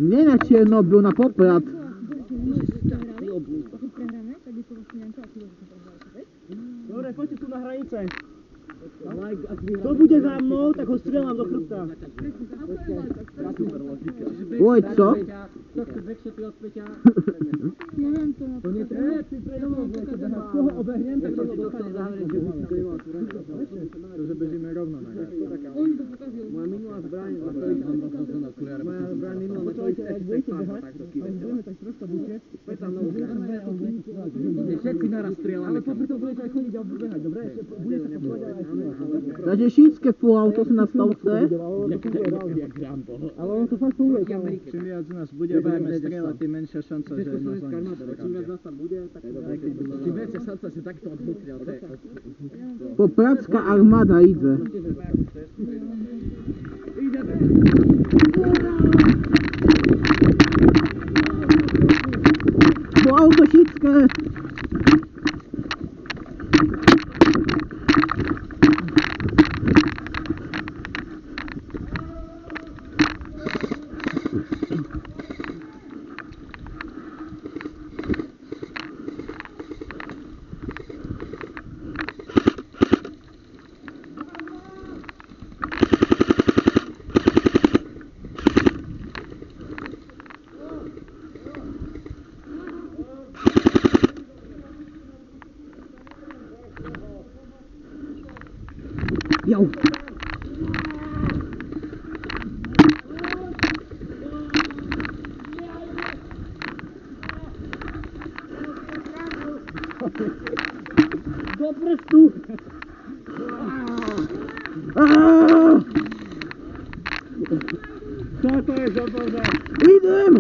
Nie na čierno, byl na poprat. Dobre, poďte tu na hranice. Kto bude za mnou, tak ho strieľam do chrbta. Oj, co? To nie treba, ty predo mnou budete behať. Koho obehnem, tak to dostane záverečne. Že bežíme rovno na ňa. Moja minulá zbraň na tvojich S5 pár takto kýve. Tak troška buďte. Poď tam novú zbraň. Všetci naraz strieľame. Ale popri tom budete aj chodiť a behať, dobre? Budete sa povedať aj Takže šítské full auto se na stavce. ale ono to fakt funguje. Čím viac nás bude, budeme strieľať, tým menšia šanca, že nás len Čím viac nás tam bude, tak tým väčšia šanca, že takto odhúkne. Popradská armáda ide. Full auto šítské. Jo. Do prstu! Co to je za bazar? Idem!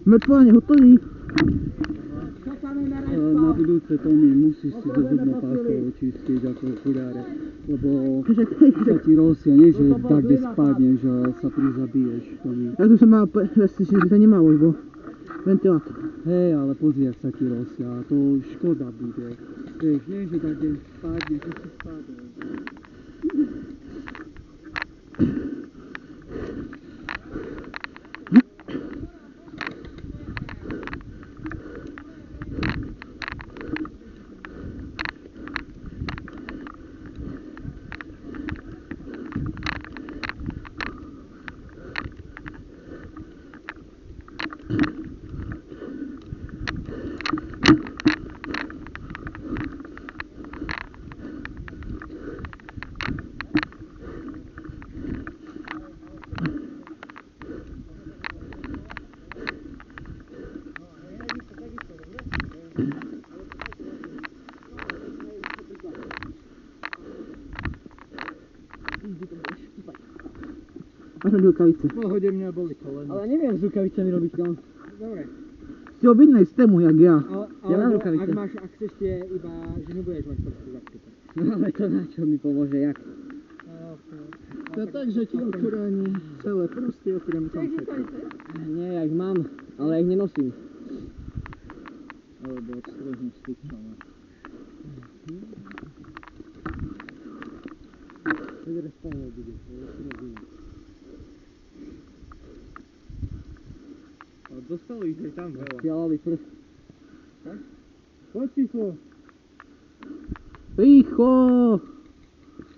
Mŕtvoľne hotový. na budúce Tomi musíš si do zubnopásov očistiť ako okuliare, lebo sa ti rosia, nie že tak, kde spadneš a sa prizabiješ, Tomi. Ja tu som mal presne, že to nemalo už bol ventilátor. Hej, ale pozri, ak sa ti rosia, a to škoda bude. Vieš, nie že tak, kde spadneš, že si spadneš. Máš na rukavice. V pohode mňa boli kolena. Ale neviem s rukavicami robiť to. Dobre. Si objednej z tému, jak ja. Ja mám rukavice. Ak chceš tie iba, že nebudeš mať prstu zapríklad. No ale to na čo mi pomôže, jak? To je tak, že ti ochráni celé prsty, okrem končetu. Nie, ja ich mám, ale ja ich nenosím. Alebo odstrežnú styčom. Vydre spolu bude, ale dostalo ich aj tam veľa. Fialový prst. Poď ticho. Rýchlo!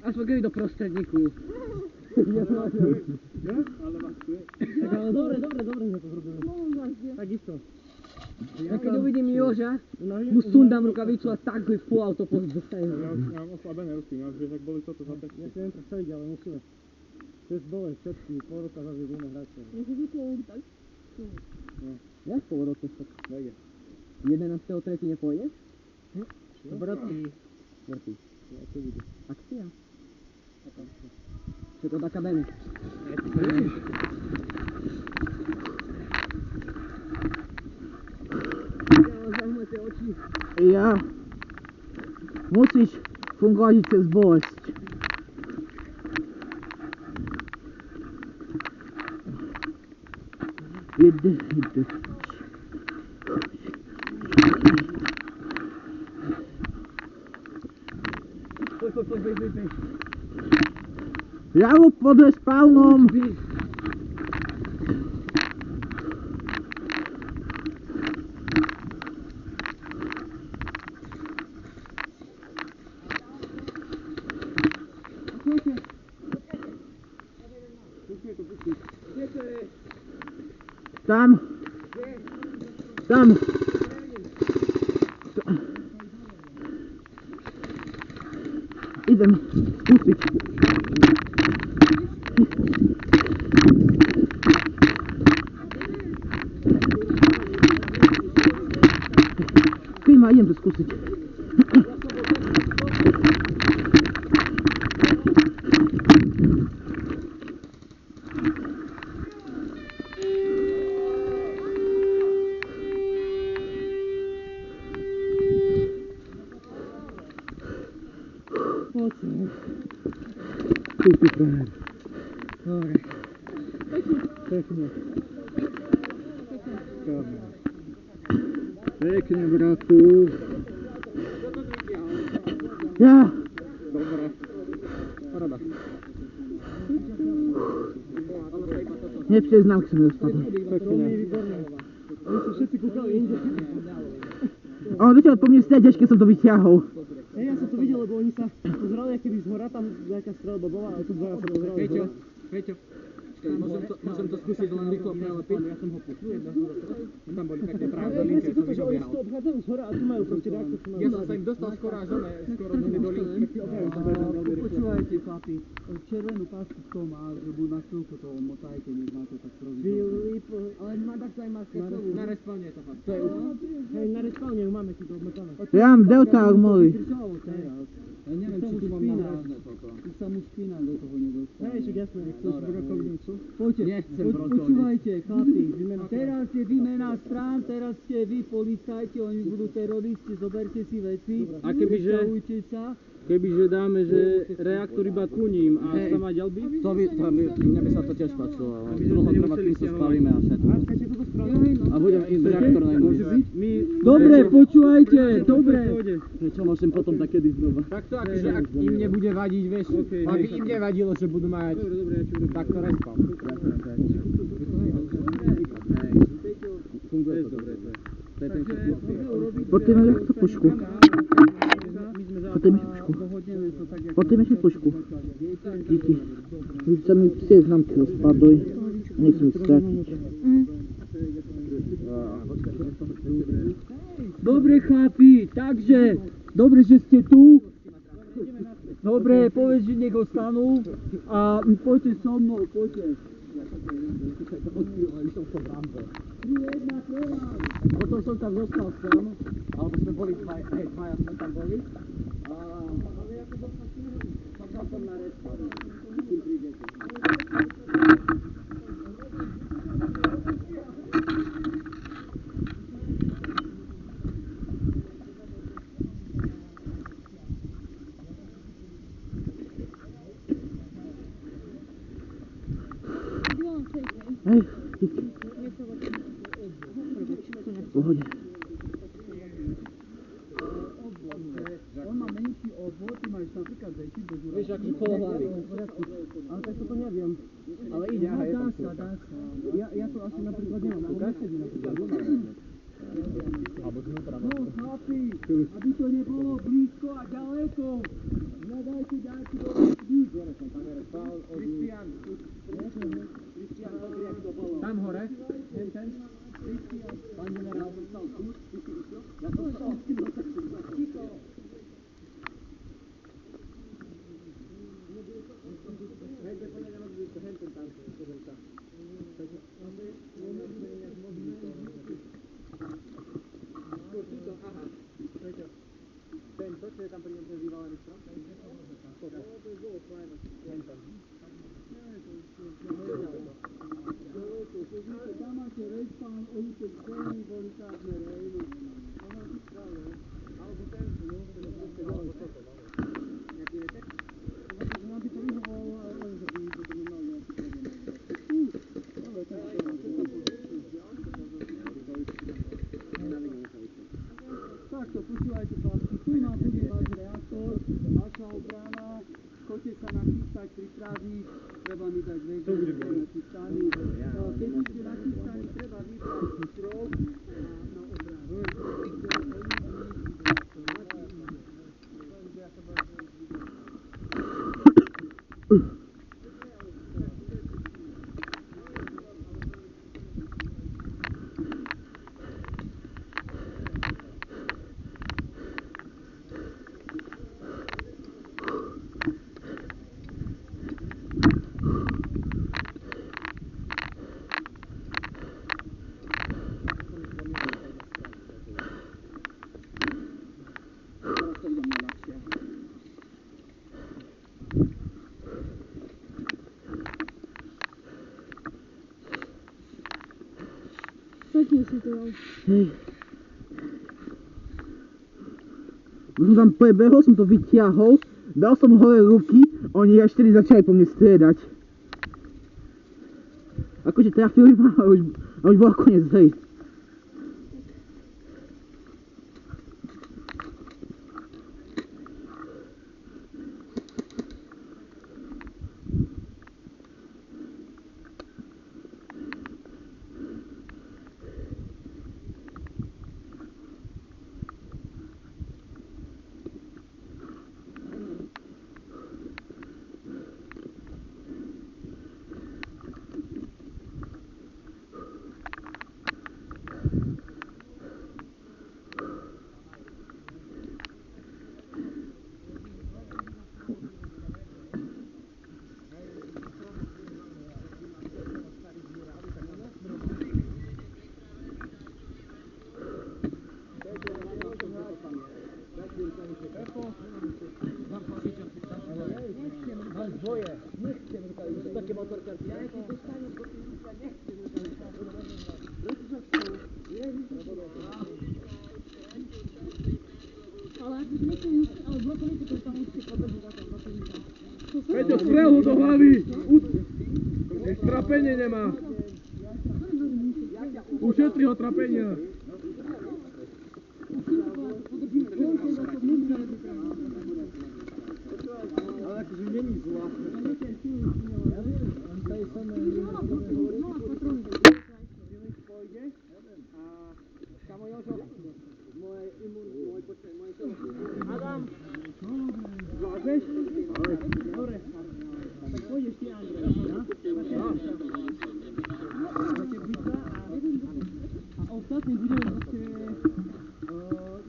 Aspoň keď do prostredníku. Ale vás tu je. Tak ale dobre, že to zrobili. Takisto. Ja keď uvidím Joža, mu sundám rukavicu a tak ho v pol auto dostane. Ja mám oslabené ruky, no, že tak boli toto zapečky. Ja si viem predstaviť, ale musíme. Cez dole všetky, pol roka zase budeme hrať. Jak pol roka sa? 11.3. nepôjdeš? Mŕtvý. Ja to vidím. Akcia? Čo to taká bene? Ja. Musíš fungovať cez bolesť. Ide. Poď poď. Ľavo pod respawnom. Tam. Idem spustiť. Klima, idem to skúsiť. Ty frajer. Dobre. Pekne. Pekne, bratu. Ja. Dobre. Paráda. Nepriznám, keď som nedospadol. Pekne. Oni sa všetci kúkali inde. A on začal po mne stiať, keď som to vyťahol. Ja som to videl, lebo oni sa pozerali, keby z hora tam nejaká strelba bola, ale tu dvaja sa pozerali. Peťo, môžem to skúsiť len rýchlo prelepiť? Ja som ho pustil, tam boli také práve do linke, som ich obiehal. Oni to obchádzajú z hora a tu majú proste reakciu. Ja som sa im dostal skoro až skoro do linky. Počúvajte, chlapi, červenú pásku kto má, že buď na chvíľku to motajte, nech máte tak provizorne. Ale má takto aj maskę celú. Na respawne je to fakt. Hej, na respawne ju máme, keď to obmotáme. Ja mám Delta Armory. Ja neviem, či tu mám nahražné toto. Tu sa mu špína do toho nedostane. Hej, však jasné, chceš brokovnicu? Počúvajte, chlapi, teraz je výmena strán, teraz ste vy policajti, oni budú teroristi, zoberte si veci, vystavujte sa. Kebyže dáme, že reaktor iba kuním a sa má ďalby? Mne by sa to tiež páčilo, ale dlho trvá, kým sa spálime a všetko. A budem ísť reaktor najmôže. Dobre, počúvajte, dobre. Čo môžem potom takedy znova? Takto akože, ak im nebude vadiť, vieš, aby im nevadilo, že budú mať takto respawn. Funguje to dobre. Poďme na tú pušku. Poďme si pušku. Díky. Víš, sa mi vsie známky rozpaduj. Nechcem ich strátiť. Dobre chlapi, takže, dobre, že ste tu. Dobre, povedz, že nech ostanú a poďte so mnou, poďte. Potom som tam zostal sám, alebo sme boli dvaja sme tam boli. Počal som na respawn, kým prídete. Hej, díky. V pohode. On má menší obvod, ty máš napríklad väčší bez úrazu. Vieš, aký kolo hlavy. Ale tak toto neviem. Ale ide, aha, je tam Dá sa. Ja to asi napríklad nemám. Ukážte mi napríklad. Alebo znútra. No chlapi, aby to nebolo blízko a ďaleko. Hľadajte ďaleko do blízko. Kristián. Tam hore. Ten. Pán generál. Ja to som. Ticho. Ten, čo je tam pri ňom ten vyvalený strom? Tam máte respawn, oni keď zemi boli tak nerejli. Alebo ten, no, ten je proste alebo toto, no. Nejaký veter? Nám by to vyhovalo, ale oni to by potom nemali nejaký problém. Dobre, tak Takto, počúvajte chlapci, tu nám bude váš reaktor, vaša obrana. sa nachystať, pripraviť, treba mi dať vedieť, že ste nachystaní. Keď už ste nachystaní, treba vybrať strop na obranu. Hej. Už som tam prebehol, som to vyťahol, dal som hore ruky, oni až vtedy začali po mne striedať. Akože trafili ma a už bola koniec hry. Peťo, strelu do hlavy! Trapenie nemá! Ušetri ho trapenia! Ale akože není zlá. Pôjde a kamo Jožo, môj počkaj, moje telo. Adam! Zvládneš? Dobre. Tak pôjdeš ty, Andrej. A ostatní budeme proste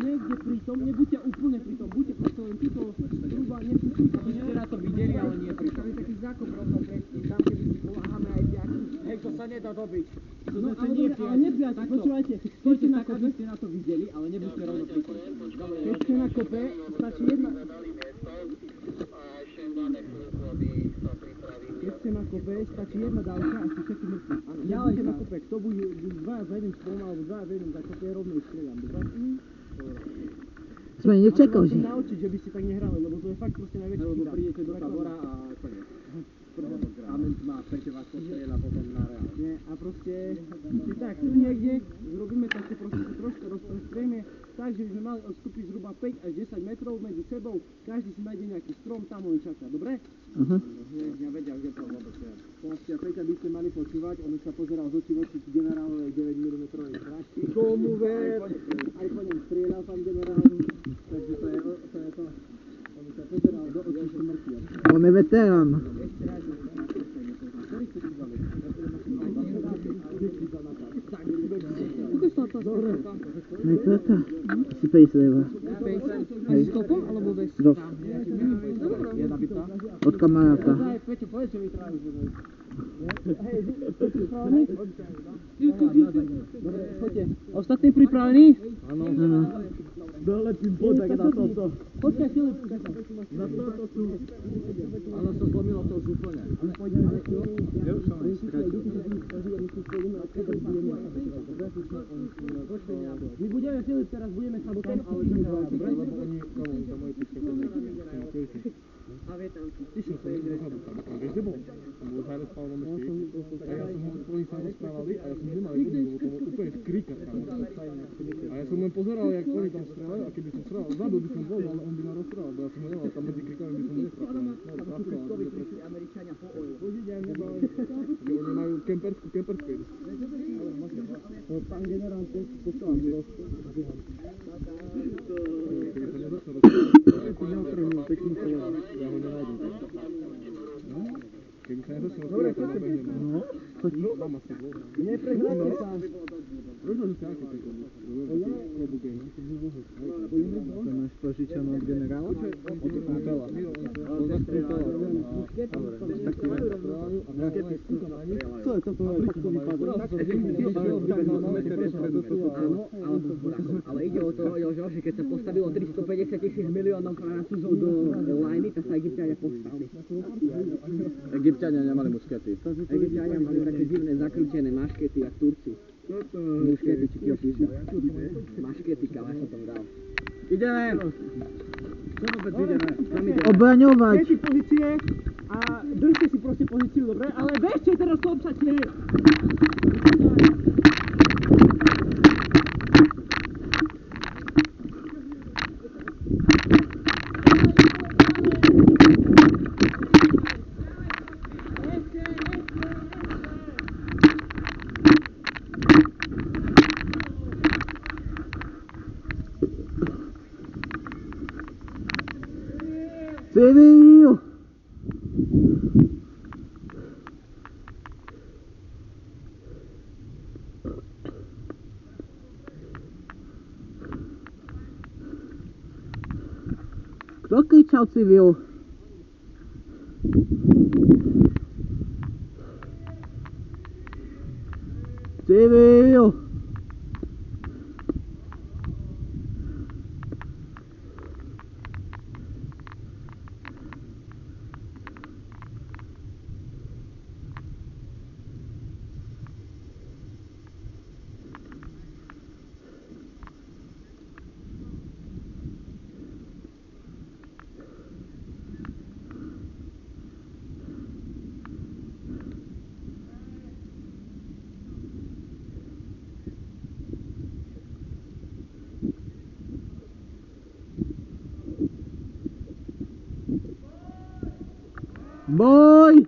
niekde pritom, nebuďte úplne pritom, buďte proste len tuto zhruba nepustí. Aby ste na to videli, ale nie pritom. Tam je taký zákon rovno predtým, tam keby si pomáhame aj piati. Hej, to sa nedá dobiť. No ale nepiati, počúvajte, stojte na kope. Aby ste na to videli, ale nebuďte rovno pritom. Keď ste na kope, stačí jedna... Keď ste na kope, stačí jedna dávka a ste všetci mŕtvi. Nebuďte na kope, kto bude dvaja za jedným strom alebo dvaja za jedným za kope, rovno ich strieľam, dobre? Som ani nečakal, že... Musím naučiť, že by ste tak nehrali, lebo to je fakt proste najväčší chyba. Lebo prídete do tábora a koniec. Amen má, prečo vás postrieľa potom na reál. Nie, a proste, si tak, tu niekde zrobíme také proste, troška rozprestrieme, tak, že by sme mali odstúpiť zhruba 5 až 10 metrov medzi sebou, každý si nájde nejaký strom, tam on čaká, dobre? Ja vedia, že to vôbec je. Postia, Peťa by ste mali počúvať, on už sa pozeral z očí v oči generálovej 9 mm strážky. Komu ver? Aj po ňom strieľal pán generál, takže to je to. On sa pozeral do očí smrti. On je veterán. Hej, toto. Si 50 eur. Hej. S stopom alebo bez? Dosť. Jedna bytá. Od kamaráta. Peťo, povedz, že mi trávi, že bude. Dobre, poďte. Ostatní pripravení? Áno. Dolepím bodak na toto. Počkaj, Filip. Na toto tu. Áno, sa zlomilo to už úplne. My budeme, Filip, teraz budeme sabotovať, ale čo nedáme, dobre? Lebo oni, to moje A vie tam si. Išiel som niekde na tam, vieš, kde bol? Som bol zájde spal na mešti a ja som ho, oni sa rozprávali a ja som nemal vody, lebo to bol úplne škrika tam. A ja som len pozeral, jak oni tam strelajú a keby som strelal, zabil by som bol, ale on by ma rozstrelal, bo ja som ho nemal, tam medzi krikami by som ho nestrelal. No, trafil pán generál poslancov. Keby sa nezačal rozprávať, tak nabehnem. No, choď. Dám asi dlho. Neprehráte sa. Možno, že si aký ty klobúk je. To máš požičané od generála? Od Krutela. Poznáš Krutela? Dobre. Co je toto? Takto vypadá. Ale ide o to, Jožo, že keď sa postavilo 350 000 miliónov Francúzov do Lajmy, tak sa Egypťania povstali. Egypťania nemali muskety. Egypťania mali také divné zakrútené maškety, jak Turci. Muškety, či kýho píša. Maškety, ale sa tam dal. Ideme! Čo vôbec ideme? Kam ideme? Obraňovať! Dajte pozície a držte si proste pozíciu, dobre? Ale bežte teraz to obsaďte! Civil! Kto kričal civil? Civil! Boj!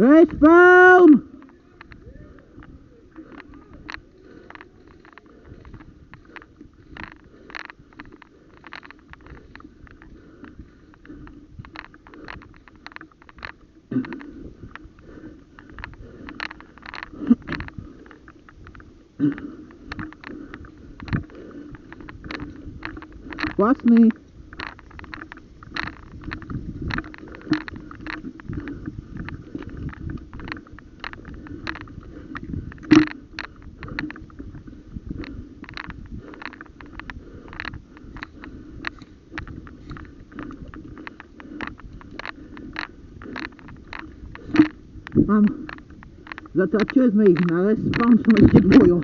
Respawn! Własny. Mam. Zatraciłyśmy ich na respawn, są jeszcze dwoją.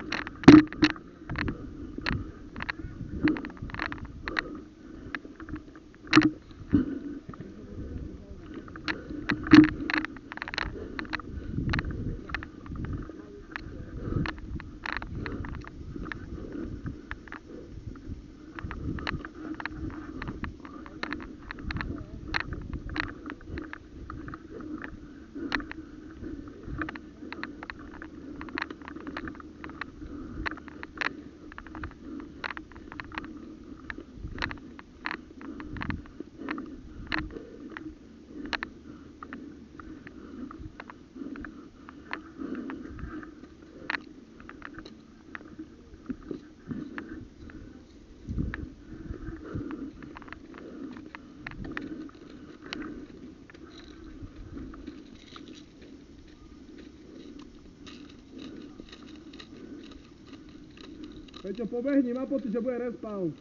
Peťo, pobehni, mám pocit, že bude respawn.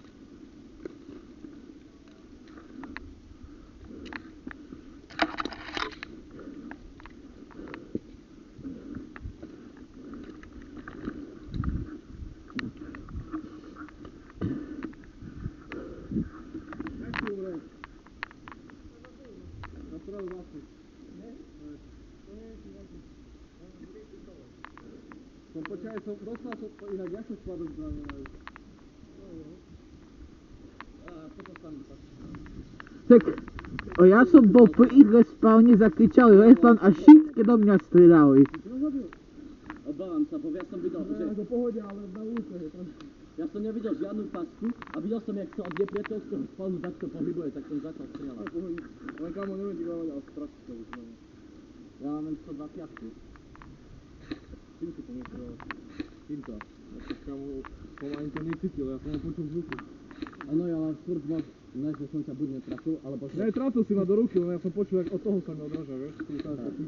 Počkaj, dostal som inak, jak sa skladať zbraně majú? Potom tam Tak, ja som bol pri ich respawne, zakričali respawn a všetky do mňa strieľali. Obávam sa, bo ja som videl, že... to pohode, ale na úce je to. Ja som nevidel žiadnu pasku a videl som, jak sa od nepriateľského spawnu takto pohybuje, tak som začal strieľať. Ale kámo, neviem ti gávať, ale strašne to vyšlo. Ja mám len 125. Tým si pomyslel. Týmto. Ja to kámo, ani to necítil, ja som ho počul zvuky. Áno, ja mám furt bol, ne, že som ťa buď netrafil, alebo... Ne, trafil si ma do ruky, len ja som počul, jak od toho sa mi odráža, vieš? Ty sa taký...